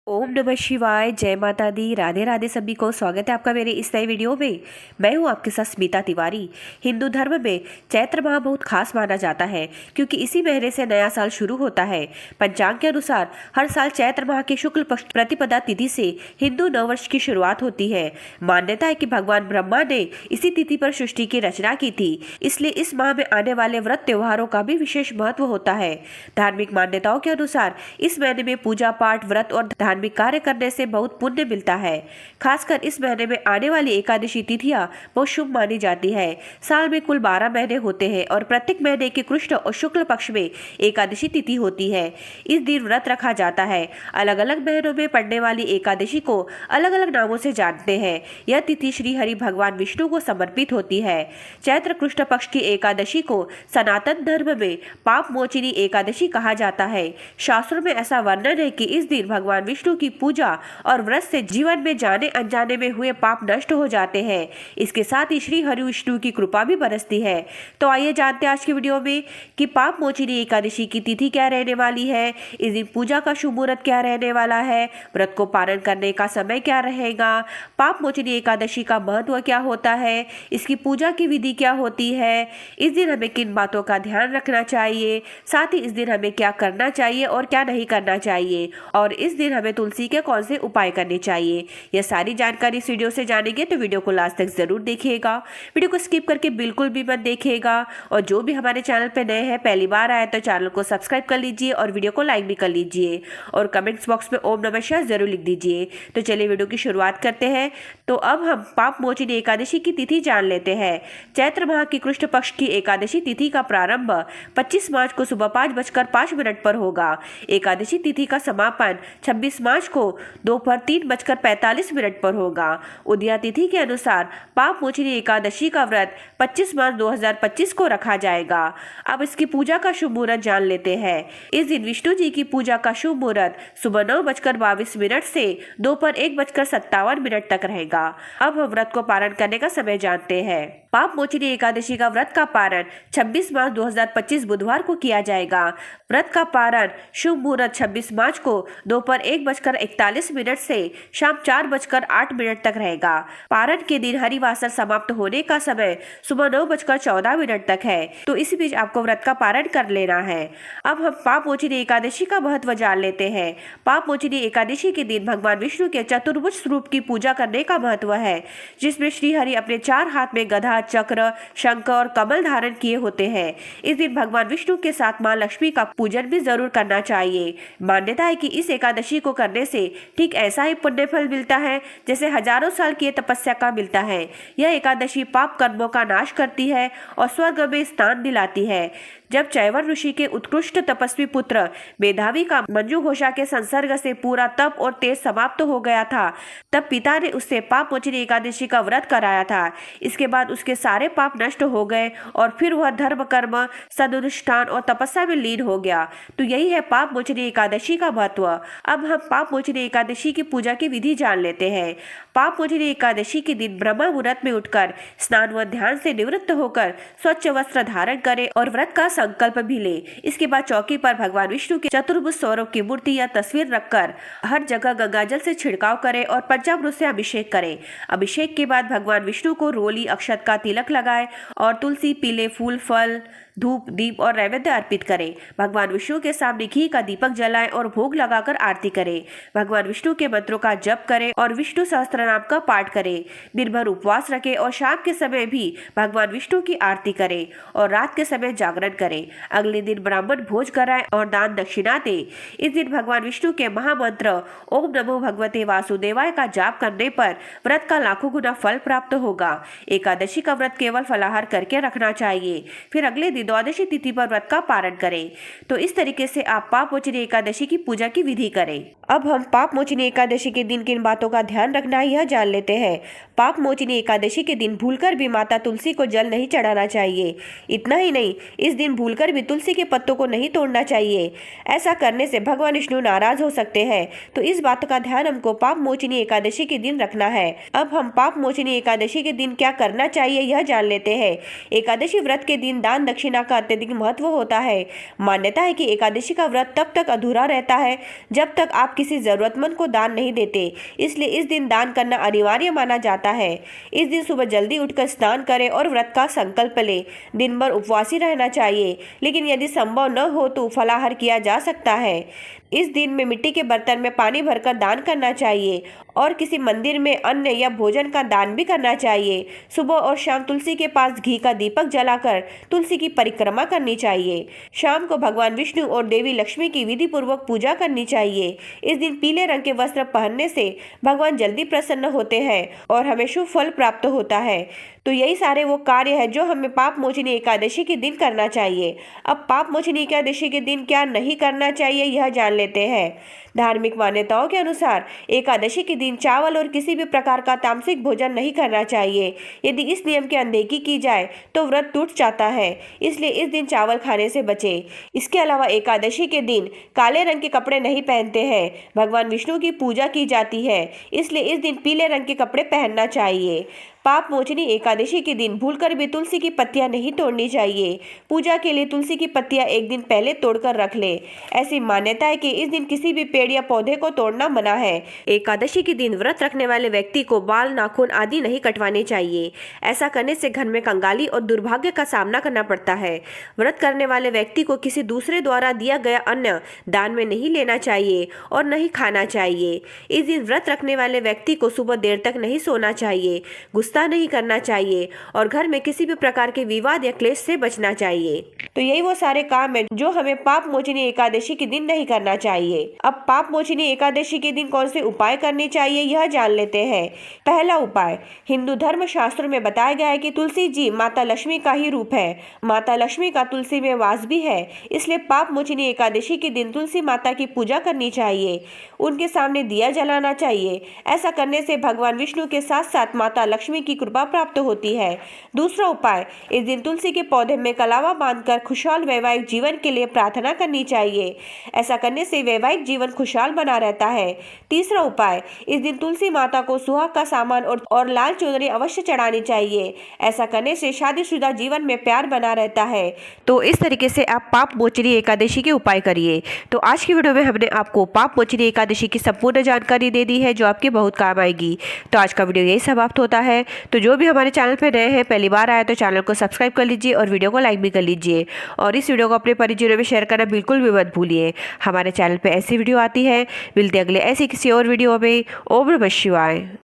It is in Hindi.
ओम नमः शिवाय। जय माता दी। राधे राधे सभी को। स्वागत है आपका मेरे इस नए वीडियो में। मैं हूं आपके साथ स्मिता तिवारी। हिंदू धर्म में चैत्र माह बहुत खास माना जाता है क्योंकि इसी महीने से नया साल शुरू होता है। पंचांग के अनुसार हर साल चैत्र माह के शुक्ल पक्ष प्रतिपदा तिथि से हिंदू नववर्ष की शुरुआत होती है। मान्यता है कि भगवान ब्रह्मा ने इसी तिथि पर सृष्टि की रचना की थी, इसलिए इस माह में आने वाले व्रत त्योहारों का भी विशेष महत्व होता है। धार्मिक मान्यताओं के अनुसार इस महीने में पूजा पाठ, व्रत और धार्मिक कार्य करने से बहुत पुण्य मिलता है। खासकर इस महीने में आने वाली एकादशी तिथियां बहुत शुभ मानी जाती है। साल में कुल 12 महीने होते हैं और प्रत्येक महीने के कृष्ण और शुक्ल पक्ष में एकादशी तिथि होती है। इस दिन व्रत रखा जाता है। अलग अलग महीनों में पड़ने वाली एकादशी को अलग अलग नामों से जानते हैं। यह तिथि श्री हरि भगवान विष्णु को समर्पित होती है। चैत्र कृष्ण पक्ष की एकादशी को सनातन धर्म में पाप मोचिनी एकादशी कहा जाता है। शास्त्रों में ऐसा वर्णन है कि इस दिन भगवान विष्णु की पूजा और व्रत से जीवन में जाने अनजाने में हुए पाप नष्ट हो जाते हैं। इसके साथ ही श्री हरि विष्णु की कृपा भी बरसती है। तो आइए जानते हैं आज की वीडियो में कि पाप मोचिनी एकादशी की तिथि क्या रहने वाली है, इस दिन पूजा का शुभ मुहूर्त क्या रहने वाला है, व्रत को पालन करने का समय क्या रहेगा, पाप मोचिनी एकादशी का महत्व क्या होता है, इसकी पूजा की विधि क्या होती है, इस दिन हमें किन बातों का ध्यान रखना चाहिए, साथ ही इस दिन हमें क्या करना चाहिए और क्या नहीं करना चाहिए, और इस दिन हमें तुलसी के कौन से उपाय करने चाहिए। यह सारी जानकारी इस वीडियो से जानेंगे तो वीडियो को लास्ट तक जरूर देखिएगा। वीडियो को स्किप करके बिल्कुल भी मत देखिएगा। और जो भी हमारे चैनल पे नए हैं, पहली बार आए तो चैनल को सब्सक्राइब कर लीजिए और वीडियो को लाइक भी कर लीजिए और कमेंट्स बॉक्स में ओम नमः शिवाय जरूर लिख दीजिए। तो चलिए वीडियो की शुरुआत करते हैं। तो अब हम पाप मोचिनी एकादशी की तिथि जान लेते हैं। चैत्र माह की कृष्ण पक्ष की एकादशी तिथि का प्रारंभ 25 मार्च को सुबह 5:05 पर होगा। एकादशी तिथि का समापन 26 मार्च को दोपहर 3:45 पर होगा। उदया तिथि के अनुसार पाप मोचिनी एकादशी का व्रत 25 मार्च 2025 को रखा जाएगा। अब इसकी पूजा का शुभ मुहूर्त जान लेते हैं। इस दिन विष्णु जी की पूजा का शुभ मुहूर्त सुबह 9:22 से दोपहर 1:57 तक रहेगा। अब हम व्रत को पारण करने का समय जानते हैं। पाप मोचिनी एकादशी का व्रत का पारण 26 मार्च 2025 बुधवार को किया जाएगा। व्रत का पारण शुभ मुहूर्त 26 मार्च को दोपहर 1:41 से शाम 4:08 तक रहेगा। पारण के दिन हरिवासर समाप्त होने का समय सुबह 9:14 तक है। तो इसी बीच आपको व्रत का पारण कर लेना है। अब हम पाप मोचिनी एकादशी का महत्व जान लेते हैं। पाप मोचिनी एकादशी के दिन भगवान विष्णु के चतुर्भुज स्वरूप की पूजा करने का महत्व है, जिसमें श्री हरि अपने 4 हाथ में गधा, चक्र, शंख और कमल धारण किए होते हैं। इस दिन भगवान विष्णु के साथ मां लक्ष्मी का पूजन भी जरूर करना चाहिए। मान्यता है कि इस एकादशी को करने से ठीक ऐसा ही पुण्य फल मिलता है जैसे हजारों साल की तपस्या का मिलता है। यह एकादशी पाप कर्मों का नाश करती है और स्वर्ग में स्थान दिलाती है। जब चैवर ऋषि के उत्कृष्ट तपस्वी पुत्र मेधावी का मंजू घोषा के संसर्ग से पूरा तप और तेज समाप्त हो गया था, तब पिता ने उससे पाप मोचिनी एकादशी का व्रत कराया था। इसके बाद उसके सारे पाप नष्ट हो गए और फिर वह धर्म, कर्म, सदनुष्ठान और तपस्या में लीन हो गया। तो यही है पाप मोचिनी एकादशी का महत्व। अब हम पाप मोचिनी एकादशी की पूजा की विधि जान लेते हैं। पाप मोचिनी एकादशी के दिन ब्रह्म मुहूर्त में उठकर स्नान व ध्यान से निवृत्त होकर स्वच्छ वस्त्र धारण करें और व्रत का संकल्प भी ले। इसके बाद चौकी पर भगवान विष्णु के चतुर्भुज स्वरूप की मूर्ति या तस्वीर रखकर हर जगह गंगाजल से छिड़काव करें और पंचामृत से अभिषेक करें। अभिषेक के बाद भगवान विष्णु को रोली, अक्षत का तिलक लगाएं और तुलसी, पीले फूल, फल, धूप, दीप और नैवेद्य अर्पित करें। भगवान विष्णु के सामने घी का दीपक जलाएं और भोग लगाकर आरती करें। भगवान विष्णु के मंत्रों का जप करें और विष्णु सहस्त्रनाम का पाठ करें। दिन भर उपवास रखें और शाम के समय भी भगवान विष्णु की आरती करें और रात के समय जागरण करें। अगले दिन ब्राह्मण भोज कराएं और दान दक्षिणा दें। इस दिन भगवान विष्णु के महामंत्र ओम नमो भगवते वासुदेवाय का जाप करने पर व्रत का लाखों गुना फल प्राप्त होगा। एकादशी का व्रत केवल फलाहार करके रखना चाहिए, फिर अगले दिन द्वादशी तिथि पर व्रत का पारण करें। तो इस तरीके से आप पाप मोचिनी एकादशी की पूजा की विधि करें। अब हम पाप मोचिनी एकादशी के दिन किन बातों का ध्यान रखना है यह जान लेते हैं। पाप मोचिनी एकादशी के दिन भूलकर भी माता तुलसी को जल नहीं चढ़ाना चाहिए। इतना ही नहीं, इस दिन भूलकर भी तुलसी के पत्तों को नहीं तोड़ना चाहिए। ऐसा करने से भगवान विष्णु नाराज हो सकते हैं। तो इस बात का ध्यान हमको पाप मोचिनी एकादशी के दिन रखना है। अब हम पाप मोचिनी एकादशी के दिन क्या करना चाहिए यह जान लेते हैं। एकादशी व्रत के दिन दान दक्षिणा महीना का अत्यधिक महत्व होता है। मान्यता है कि एकादशी का व्रत तब तक अधूरा रहता है जब तक आप किसी जरूरतमंद को दान नहीं देते, इसलिए इस दिन दान करना अनिवार्य माना जाता है। इस दिन सुबह जल्दी उठकर स्नान करें और व्रत का संकल्प लें। दिन भर उपवासी रहना चाहिए, लेकिन यदि संभव न हो तो फलाहार किया जा सकता है। इस दिन में मिट्टी के बर्तन में पानी भरकर दान करना चाहिए और किसी मंदिर में अन्न या भोजन का दान भी करना चाहिए। सुबह और शाम तुलसी के पास घी का दीपक जलाकर तुलसी की परिक्रमा करनी चाहिए। शाम को भगवान विष्णु और देवी लक्ष्मी की विधि पूर्वक पूजा करनी चाहिए। इस दिन पीले रंग के वस्त्र पहनने से भगवान जल्दी प्रसन्न होते हैं और हमें शुभ फल प्राप्त होता है। तो यही सारे वो कार्य है जो हमें पाप मोचनी एकादशी के दिन करना चाहिए। अब पाप मोचनी एकादशी के दिन क्या नहीं करना चाहिए यह जान लेते हैं। धार्मिक मान्यताओं के अनुसार एकादशी के दिन चावल और किसी भी प्रकार का तामसिक भोजन नहीं करना चाहिए। यदि इस नियम की अनदेखी की जाए तो व्रत टूट जाता है, इसलिए इस दिन चावल खाने से बचें। इसके अलावा एकादशी के दिन काले रंग के कपड़े नहीं पहनते हैं। भगवान विष्णु की पूजा की जाती है, इसलिए इस दिन पीले रंग के कपड़े पहनना चाहिए। पाप मोचनी एकादशी के दिन भूलकर भी तुलसी की पत्तियां नहीं तोड़नी चाहिए। पूजा के लिए तुलसी की पत्तियां एक दिन पहले तोड़कर रख ले। ऐसी मान्यता है कि इस दिन किसी भी पेड़ या पौधे को तोड़ना मना है। एकादशी के दिन व्रत रखने वाले व्यक्ति को बाल, नाखून आदि नहीं कटवाने चाहिए। ऐसा करने से घर में कंगाली और दुर्भाग्य का सामना करना पड़ता है। व्रत करने वाले व्यक्ति को किसी दूसरे द्वारा दिया गया अन्न दान में नहीं लेना चाहिए और नहीं खाना चाहिए। इस दिन व्रत रखने वाले व्यक्ति को सुबह देर तक नहीं सोना चाहिए, गुस्सा नहीं करना चाहिए और घर में किसी भी प्रकार के विवाद या क्लेश से बचना चाहिए। तो यही वो सारे काम है जो हमें पाप मोचनी एकादशी के दिन नहीं करना चाहिए। अब पाप मोचनी एकादशी के दिन कौन से उपाय करने चाहिए यह जान लेते हैं। पहला उपाय, हिंदू धर्म शास्त्रों में बताया गया है कि तुलसी जी माता लक्ष्मी का ही रूप है। माता लक्ष्मी का तुलसी में वास भी है, इसलिए पाप मोचनी एकादशी के दिन तुलसी माता की पूजा करनी चाहिए, उनके सामने दिया जलाना चाहिए। ऐसा करने से भगवान विष्णु के साथ साथ माता लक्ष्मी की कृपा प्राप्त होती है। दूसरा उपाय, इस दिन तुलसी के पौधे में कलावा बांधकर खुशहाल वैवाहिक जीवन के लिए प्रार्थना करनी चाहिए। ऐसा करने से वैवाहिक जीवन खुशहाल बना रहता है। तीसरा उपाय, इस दिन तुलसी माता को सुहाग का सामान और लाल चुनरी अवश्य चढ़ानी चाहिए। ऐसा करने से शादीशुदा जीवन में प्यार बना रहता है। तो इस तरीके से आप पाप मोचनी एकादशी के उपाय करिए। तो आज की वीडियो में हमने आपको पाप मोचनी एकादशी की संपूर्ण जानकारी दे दी है जो आपके बहुत काम आएगी। तो आज का वीडियो यही समाप्त होता है। तो जो भी हमारे चैनल पर नए हैं, पहली बार आया तो चैनल को सब्सक्राइब कर लीजिए और वीडियो को लाइक भी कर लीजिए और इस वीडियो को अपने परिजनों में शेयर करना बिल्कुल भी मत भूलिए। हमारे चैनल पे ऐसी वीडियो आती है। मिलते अगले ऐसी किसी और वीडियो में। ओम नमः शिवाय।